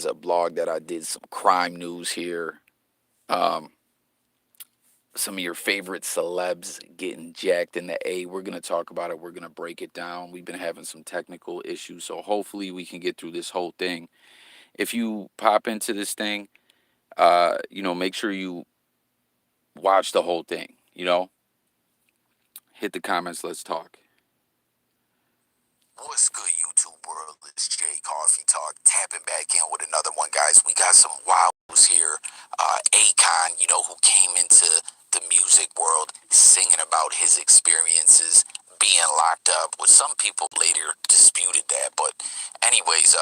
a blog that I did some crime news here. Um, some of your favorite celebs getting jacked in the A. We're going to talk about it. We're going to break it down. We've been having some technical issues, so hopefully we can get through this whole thing. If you pop into this thing, make sure you watch the whole thing. Hit the comments. Let's talk. What's good, YouTube world? It's Jay Coffee Talk tapping back in with another one, guys. We got some wows here. Akon, who came into the music world singing about his experiences being locked up, which some people later disputed that. But anyways,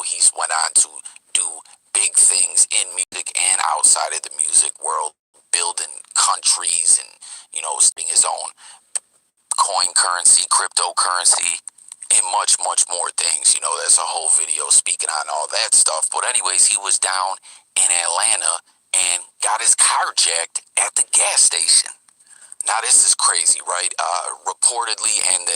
he's went on to do big things in music and outside of the music world, building countries and, being his own coin currency, cryptocurrency, and much, much more things. There's a whole video speaking on all that stuff. But anyways, he was down in Atlanta and got his car jacked at the gas station. Now, this is crazy, right? Reportedly, and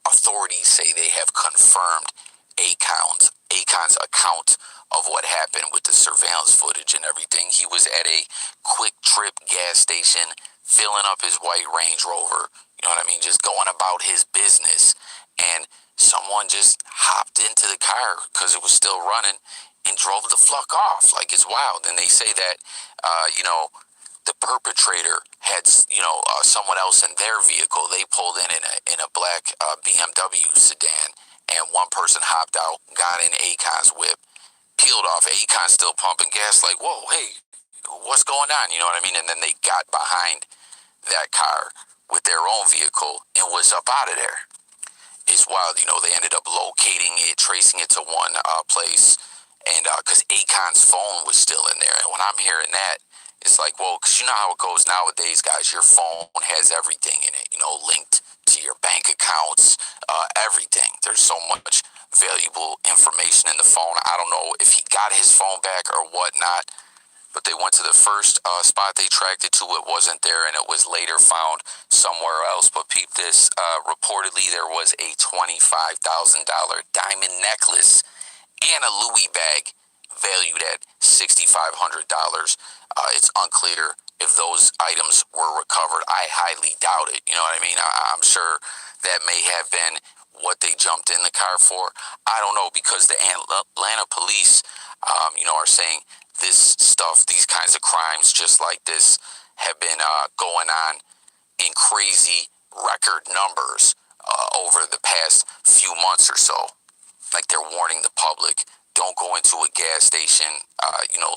authorities say they have confirmed Akon's account of what happened with the surveillance footage and everything. He was at a Quick Trip gas station filling up his white Range Rover, you know what I mean, just going about his business, and someone just hopped into the car because it was still running and drove the fuck off. Like, it's wild. And they say that, the perpetrator had, someone else in their vehicle. They pulled in a black BMW sedan, and one person hopped out, got in Akon's whip, peeled off. Akon's still pumping gas, like, whoa, hey, what's going on? You know what I mean? And then they got behind that car with their own vehicle and was up out of there. It's wild. They ended up locating it, tracing it to one place, and because Akon's phone was still in there. And when I'm hearing that, it's like, well, because you know how it goes nowadays, guys. Your phone has everything in it, linked to your bank accounts, everything. There's so much valuable information in the phone. I don't know if he got his phone back or whatnot, but they went to the first spot they tracked it to. It wasn't there, and it was later found somewhere else. But peep this, reportedly there was a $25,000 diamond necklace and a Louis bag valued at $6,500. It's unclear if those items were recovered. I highly doubt it. You know what I mean? I'm sure that may have been what they jumped in the car for. I don't know, because the Atlanta police, are saying this stuff, these kinds of crimes just like this, have been going on in crazy record numbers over the past few months or so. Like, they're warning the public, don't go into a gas station,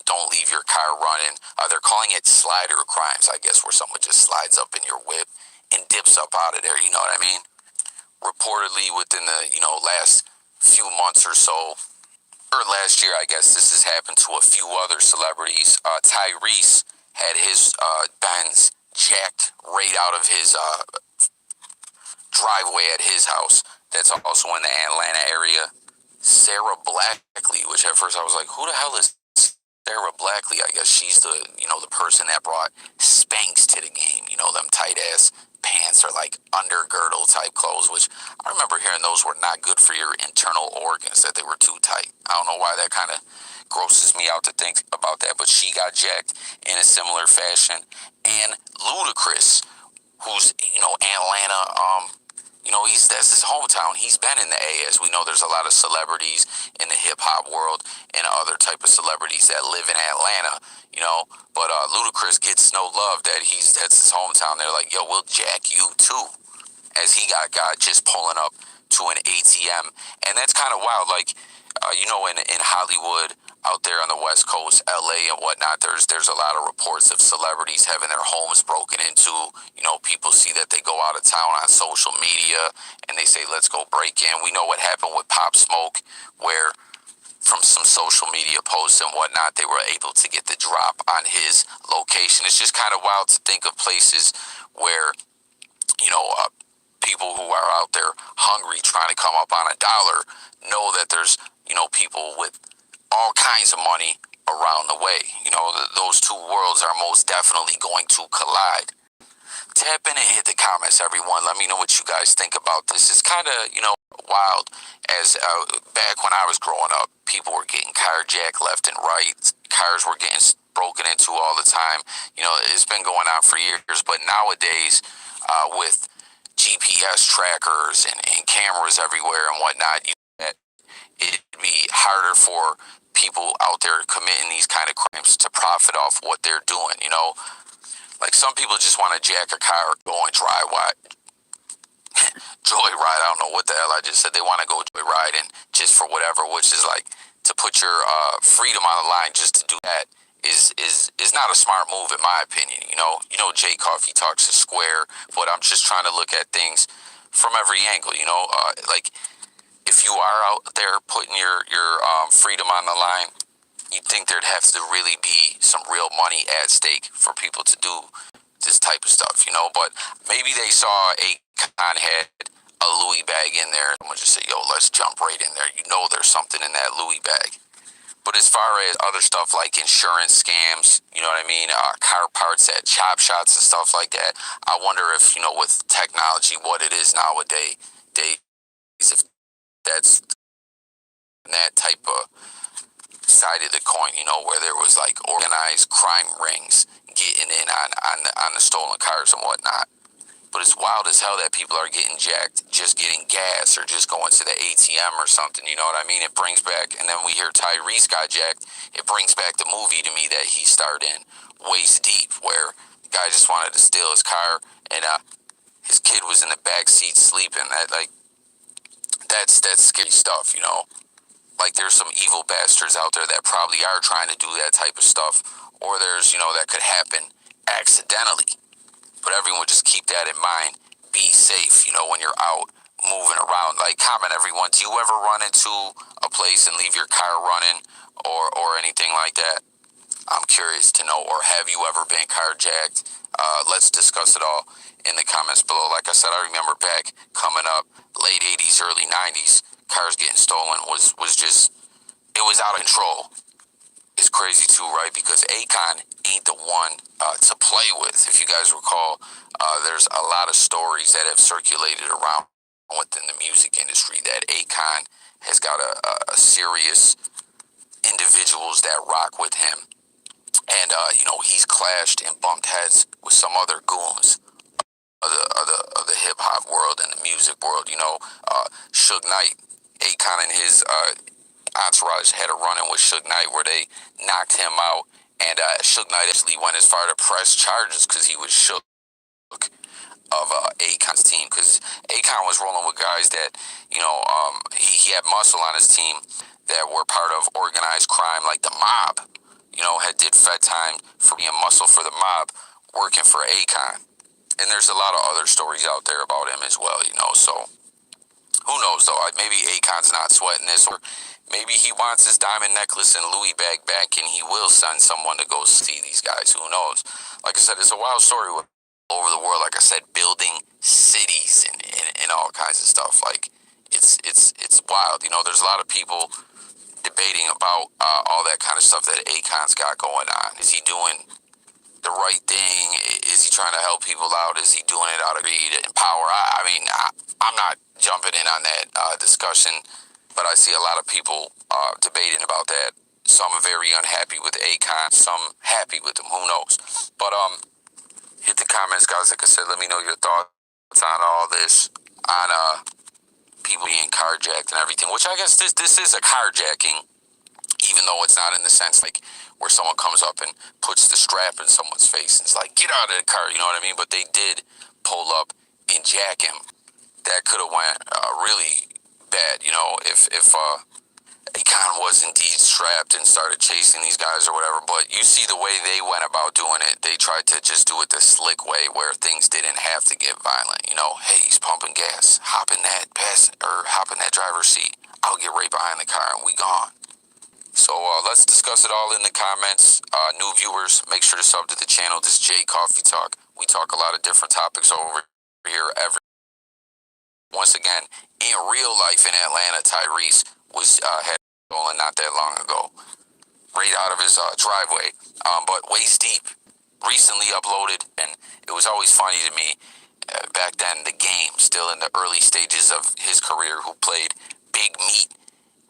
don't leave your car running. They're calling it slider crimes, I guess, where someone just slides up in your whip and dips up out of there, you know what I mean? Reportedly within the, last few months or so, or last year, I guess, this has happened to a few other celebrities. Tyrese had his Benz jacked right out of his driveway at his house. That's also in the Atlanta area. Sarah Blackley, which at first I was like, who the hell is Sarah Blackley? I guess she's the, the person that brought Spanx to the game. Them tight ass pants are like undergirdle type clothes, which I remember hearing those were not good for your internal organs, that they were too tight. I don't know why that kind of grosses me out to think about that, but she got jacked in a similar fashion. And Ludacris, who's, Atlanta, that's his hometown. He's been in the A. As we know, there's a lot of celebrities in the hip-hop world and other type of celebrities that live in Atlanta, but Ludacris gets no love. That's his hometown. They're like, yo, we'll jack you too, as he got just pulling up to an ATM. And that's kind of wild. Like, in Hollywood, out there on the West Coast, LA and whatnot, there's a lot of reports of celebrities having their homes broken into. People see that they go out of town on social media and they say, let's go break in. We know what happened with Pop Smoke, where from some social media posts and whatnot, they were able to get the drop on his location. It's just kind of wild to think of places where, people who are out there hungry, trying to come up on a dollar, know that there's, people with all kinds of money around the way. Those two worlds are most definitely going to collide. Tap in and hit the comments, everyone. Let me know what you guys think about this. It's kind of, wild. As back when I was growing up, people were getting carjacked left and right. Cars were getting broken into all the time. You know, it's been going on for years. But nowadays, with GPS trackers and cameras everywhere and whatnot, it'd be harder for people out there committing these kind of crimes to profit off what they're doing. You know, like some people just want to jack a car, go and joyride. I don't know what the hell I just said. They want to go joyride and just for whatever, which is like to put your freedom on the line just to do that is not a smart move in my opinion. You know, Jay Coffee talks is square, but I'm just trying to look at things from every angle. You know, like if you are out there putting your freedom on the line, you'd think there'd have to really be some real money at stake for people to do this type of stuff, you know. But maybe they saw Akon had a Louis bag in there. I'm gonna just say, yo, let's jump right in there. You know there's something in that Louis bag. But as far as other stuff like insurance scams, you know what I mean, car parts at chop shops and stuff like that, I wonder if, you know, with technology, what it is nowadays, if that's that type of side of the coin, you know, where there was like organized crime rings getting in on the stolen cars and whatnot. But it's wild as hell that people are getting jacked, just getting gas or just going to the ATM or something, you know what I mean? It brings back, and then we hear Tyrese got jacked, it brings back the movie to me that he starred in, Waist Deep, where the guy just wanted to steal his car and his kid was in the back seat sleeping. That's scary stuff, you know? Like there's some evil bastards out there that probably are trying to do that type of stuff, or there's, you know, that could happen accidentally. But everyone just keep that in mind. Be safe, you know, when you're out moving around. Like, comment everyone, do you ever run into a place and leave your car running or anything like that? I'm curious to know. Or have you ever been carjacked? Let's discuss it all in the comments below. Like I said, I remember back coming up, late 80s, early 90s, cars getting stolen was just, it was out of control. It's crazy too, right? Because Akon ain't the one to play with. If you guys recall, there's a lot of stories that have circulated around within the music industry that Akon has got a serious individuals that rock with him. And, you know, he's clashed and bumped heads with some other goons of the hip-hop world and the music world. You know, Suge Knight, Akon and his entourage had a run-in with Suge Knight where they knocked him out, and Suge Knight actually went as far to press charges because he was shook of Akon's team, because Akon was rolling with guys that, you know, he had muscle on his team that were part of organized crime, like the mob, you know, had did fed time for being muscle for the mob, working for Akon. And there's a lot of other stories out there about him as well, you know, so who knows, though? Maybe Akon's not sweating this, or maybe he wants his diamond necklace and Louis bag back, and he will send someone to go see these guys. Who knows? Like I said, it's a wild story all over the world. Like I said, building cities and all kinds of stuff. Like, it's wild. You know, there's a lot of people debating about all that kind of stuff that Akon's got going on. Is he doing the right thing? Is he trying to help people out? Is he doing it out of greed and power? I mean, I'm not jumping in on that discussion, but I see a lot of people debating about that. Some are very unhappy with Akon, some happy with him. Who knows? But hit the comments, guys. Like I said, let me know your thoughts on all this, on people being carjacked and everything. Which I guess this is a carjacking, even though it's not in the sense like where someone comes up and puts the strap in someone's face and it's like, get out of the car, you know what I mean? But they did pull up and jack him. That could have went really bad, you know, if Akon was indeed strapped and started chasing these guys or whatever. But you see the way they went about doing it. They tried to just do it the slick way where things didn't have to get violent. You know, hey, he's pumping gas. Hop in that driver's seat. I'll get right behind the car and we gone. So let's discuss it all in the comments. New viewers, make sure to sub to the channel. This is Jay Coffee Talk. We talk a lot of different topics over here every. Once again, in real life in Atlanta, Tyrese was had stolen not that long ago, right out of his driveway. But Waist Deep recently uploaded, and it was always funny to me. back then, the Game, still in the early stages of his career, who played Big Meat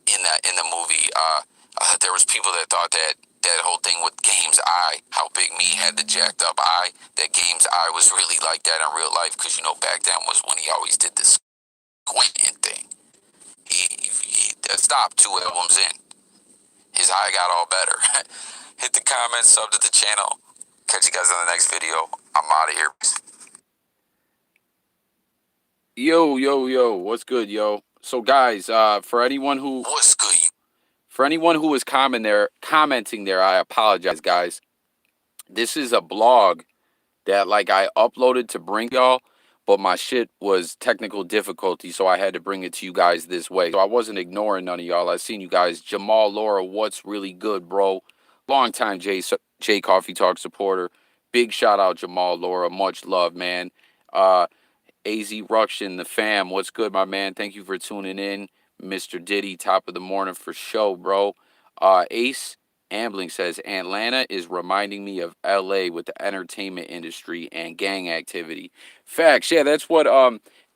in the movie. There was people that thought that whole thing with Game's eye, how Big Meat had the jacked up eye, that Game's eye was really like that in real life, because back then was when he always did this squinting thing. He stopped 2 albums in. His eye got all better. Hit the comments, sub to the channel. Catch you guys on the next video. I'm out of here. Yo, what's good, yo? So guys, for anyone who What's good? was commenting there, I apologize, guys. This is a blog that I uploaded to bring y'all, but my shit was technical difficulty, so I had to bring it to you guys this way. So I wasn't ignoring none of y'all. I seen you guys. Jamal Laura, what's really good, bro? Long time J Coffee Talk supporter. Big shout out Jamal Laura. Much love, man. AZ Ruction, the fam. What's good, my man? Thank you for tuning in. Mr. Diddy, top of the morning for show, bro. Ace Ambling says, Atlanta is reminding me of LA with the entertainment industry and gang activity. Facts, yeah, that's what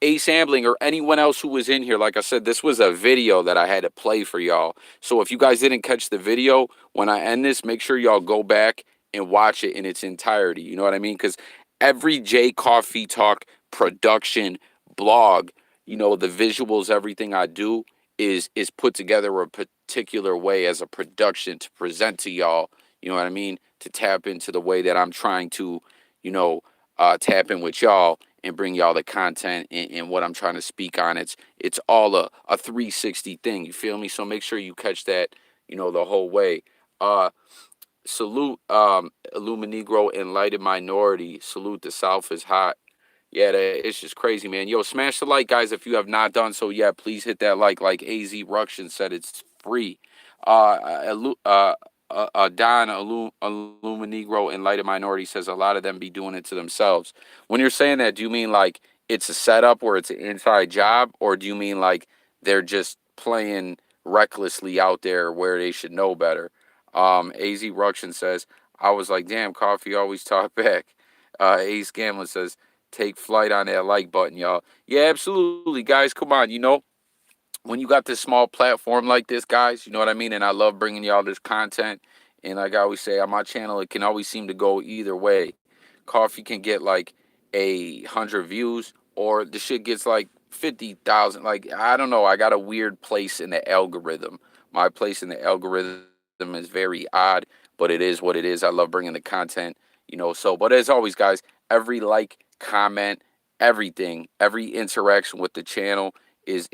Ace Ambling or anyone else who was in here, like I said, this was a video that I had to play for y'all. So if you guys didn't catch the video, when I end this, make sure y'all go back and watch it in its entirety. You know what I mean? Because every J Coffee Talk production blog, the visuals, everything I do is put together a particular way as a production to present to y'all, you know what I mean, to tap into the way that I'm trying to, tap in with y'all and bring y'all the content and what I'm trying to speak on. It's all a 360 thing, you feel me? So make sure you catch that, the whole way. Salute Illuminegro Enlightened Minority. Salute the South is hot. Yeah, it's just crazy, man. Yo, smash the like, guys, if you have not done so yet. Please hit that like. Like AZ Ruction said, it's free. Don Illuminegro Enlightened Minority says a lot of them be doing it to themselves. When you're saying that, do you mean it's a setup where it's an inside job, or do you mean they're just playing recklessly out there where they should know better? AZ Ruction says, I was like, damn, Coffee always talk back. Ace Gamlin says, take flight on that like button, y'all. Yeah, absolutely, guys. Come on, when you got this small platform like this, guys, you know what I mean? And I love bringing y'all this content. And like I always say on my channel, it can always seem to go either way. Coffee can get 100 views, or the shit gets 50,000. I don't know. I got a weird place in the algorithm. My place in the algorithm is very odd, but it is what it is. I love bringing the content, So, but as always, guys, every comment, everything, every interaction with the channel is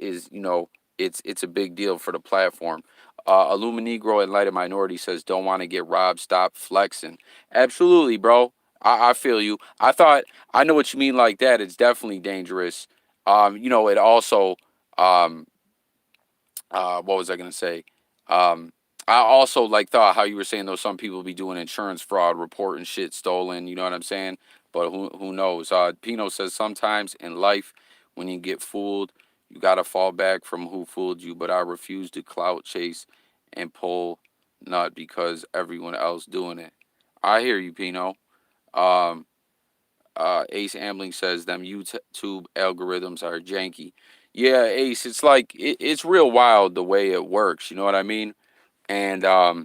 it's a big deal for the platform. Illuminegro Enlightened Minority says, don't want to get robbed, stop flexing. Absolutely, bro. I feel you. I know what you mean like that. It's definitely dangerous. It also, what was I going to say? I also thought how you were saying, though, some people be doing insurance fraud, reporting shit stolen. You know what I'm saying? But who knows? Pino says, sometimes in life, when you get fooled, you got to fall back from who fooled you. But I refuse to clout chase and pull nut because everyone else doing it. I hear you, Pino. Ace Ambling says, them YouTube algorithms are janky. Yeah, Ace, it's it's real wild the way it works. You know what I mean? And I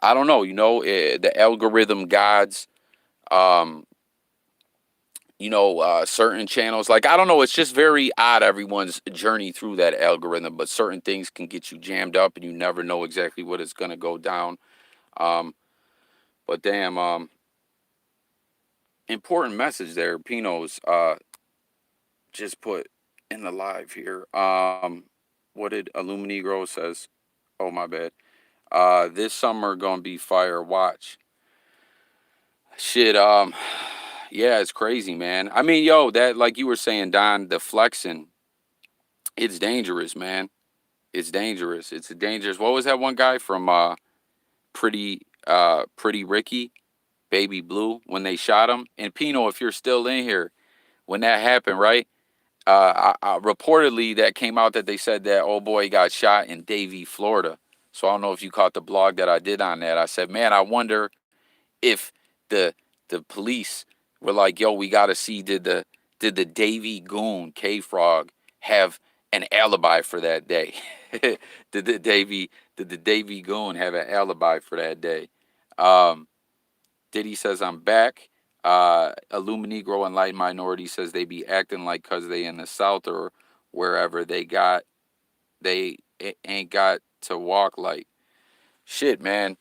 don't know, the algorithm gods, certain channels. I don't know, it's just very odd, everyone's journey through that algorithm, but certain things can get you jammed up and you never know exactly what is going to go down. But damn, important message there, Pino's just put in the live here. What did Illuminegro says? Oh, my bad. This summer gonna be fire. Watch. Shit, yeah, it's crazy, man. I mean, yo, that, like you were saying, Don, the flexing, it's dangerous, man. It's dangerous. It's a dangerous. What was that one guy from Pretty Ricky, Baby Blue, when they shot him? And Pino, if you're still in here, when that happened, right? Reportedly, that came out that they said that old boy got shot in Davie, Florida. So I don't know if you caught the blog that I did on that. I said, man, I wonder if the police were like, yo, we got to see, did did the Davy Goon K Frog have an alibi for that day? did the Davy did the Davy Goon have an alibi for that day? Um, Diddy says I'm back. Illuminegro Enlightened Minority says they be acting like cause they in the South or wherever they ain't got to walk like shit, man.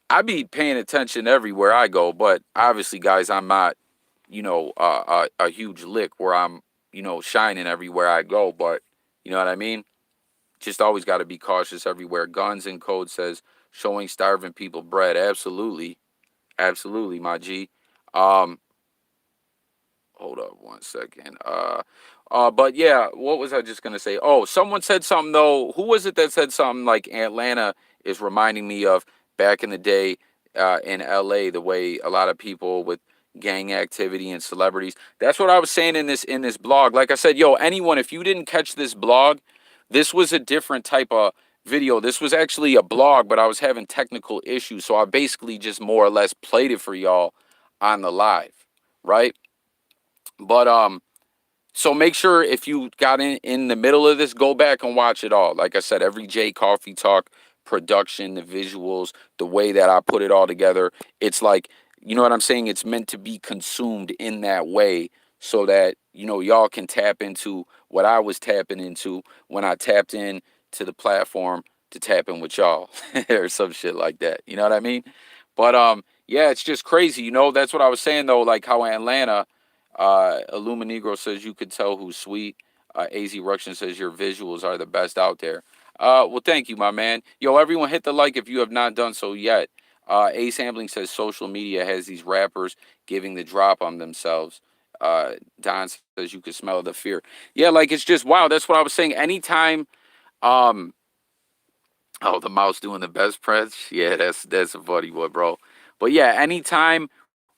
I be paying attention everywhere I go, but obviously, guys, I'm not, a huge lick where I'm, shining everywhere I go. But you know what I mean? Just always got to be cautious everywhere. Guns and Code says showing starving people bread. Absolutely, absolutely, my G. Um, Hold up one second. But yeah, what was I just gonna say? Oh, someone said something though. Who was it that said something like Atlanta is reminding me of back in the day in LA, the way a lot of people with gang activity and celebrities. That's what I was saying in this blog. Like I said, yo, anyone, if you didn't catch this blog, this was a different type of video. This was actually a blog, but I was having technical issues, so I basically just more or less played it for y'all on the live, right? But so make sure if you got in the middle of this, go back and watch it all. Like I said, every J Coffee Talk production, the visuals, the way that I put it all together, it's like, you know what I'm saying? It's meant to be consumed in that way so that, y'all can tap into what I was tapping into when I tapped in to the platform to tap in with y'all or some shit like that. You know what I mean? But yeah, it's just crazy. That's what I was saying though, like how Atlanta Illuminegro says you could tell who's sweet. AZ Ruction says your visuals are the best out there. Well, thank you, my man. Yo, everyone hit the like if you have not done so yet. Ace Ambling says social media has these rappers giving the drop on themselves. Don says you could smell the fear. Yeah, like it's just wow. That's what I was saying. Anytime, um, oh, the mouse doing the best press. Yeah, that's a funny one, bro. But yeah, anytime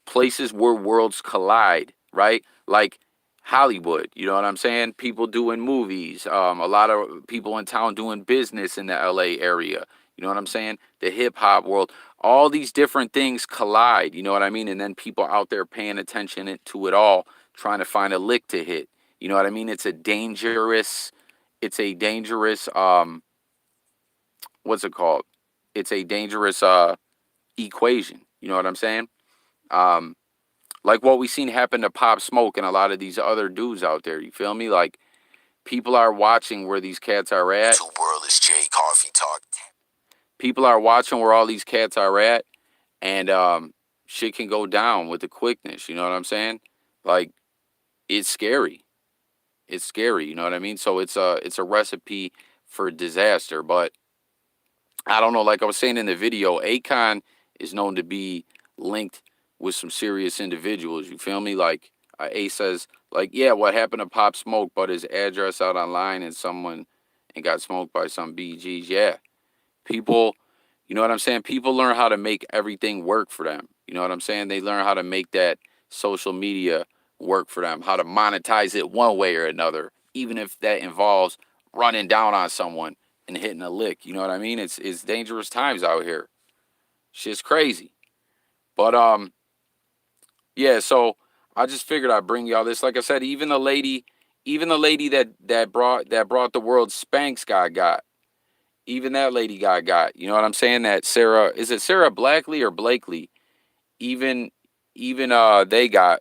places where worlds collide, right? Like Hollywood, you know what I'm saying? People doing movies, a lot of people in town doing business in the LA area. You know what I'm saying? The hip hop world, all these different things collide. You know what I mean? And then people out there paying attention to it all, trying to find a lick to hit. You know what I mean? It's a dangerous, what's it called? It's a dangerous equation. You know what I'm saying? Um, like what we seen happen to Pop Smoke and a lot of these other dudes out there. You feel me? Like people are watching where these cats are at. YouTube world is J Coffee Talk. People are watching where all these cats are at, and shit can go down with the quickness. You know what I'm saying? Like it's scary. It's scary. You know what I mean? So it's a recipe for disaster. But I don't know. Like I was saying in the video, Akon is known to be linked with some serious individuals. You feel me? Like A says, like, yeah, what happened to Pop Smoke, but his address out online and got smoked by some BGs. Yeah, people, you know what I'm saying? People learn how to make everything work for them. You know what I'm saying? They learn how to make that social media work for them, how to monetize it one way or another, even if that involves running down on someone and hitting a lick. You know what I mean? It's dangerous times out here. Shit's crazy. But yeah, so I just figured I'd bring y'all this. Like I said, even the lady that brought the world Spanx got. Even that lady got. You know what I'm saying? That Sarah, is it Sarah Blackley or Blakely? Even even they got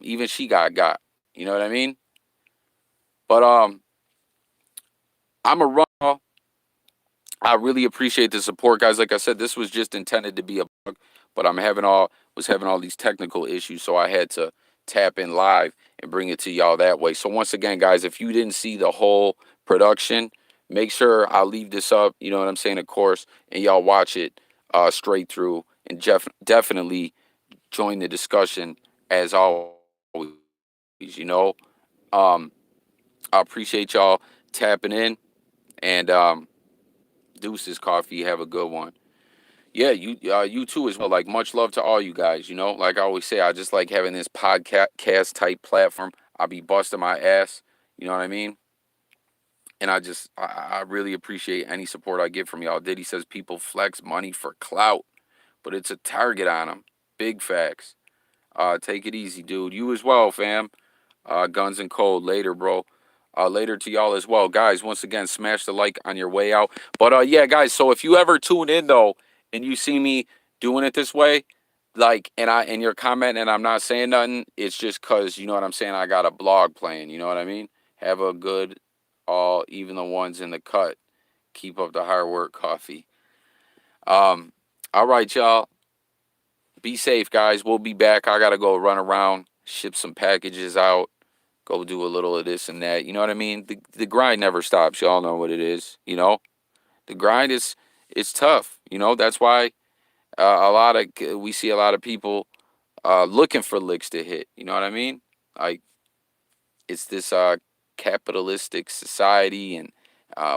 even she got. You know what I mean? But I'm a run. I really appreciate the support, guys. Like I said, this was just intended to be a bug, but I'm having all these technical issues, so I had to tap in live and bring it to y'all that way. So once again, guys, if you didn't see the whole production, make sure I leave this up. You know what I'm saying, of course, and y'all watch it straight through, and definitely join the discussion as always. Um, I appreciate y'all tapping in, and deuces coffee. Have a good one. Yeah, you too as well. Like much love to all you guys. Like I always say, I just like having this podcast type platform. I'll be busting my ass. You know what I mean? And I really appreciate any support I get from y'all. Diddy says people flex money for clout, but it's a target on them. Big facts. Take it easy, dude. You as well, fam. Guns and Cold later, bro. Later to y'all as well, guys. Once again, smash the like on your way out. But yeah, guys. So if you ever tune in though, and you see me doing it this way, like, and you're commenting, and I'm not saying nothing, it's just cause you know what I'm saying. I got a blog playing. You know what I mean? Have a good, all even the ones in the cut. Keep up the hard work, coffee. Um, all right, y'all. Be safe, guys. We'll be back. I gotta go run around, ship some packages out, go do a little of this and that. You know what I mean? The grind never stops. Y'all know what it is. You know, the grind is it's tough. You know, that's why we see a lot of people looking for licks to hit. You know what I mean? Like it's this capitalistic society and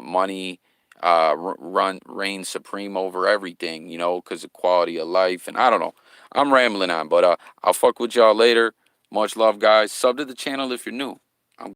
money reigns supreme over everything. You know, because of quality of life and I don't know. I'm rambling on, but I'll fuck with y'all later. Much love, guys. Sub to the channel if you're new.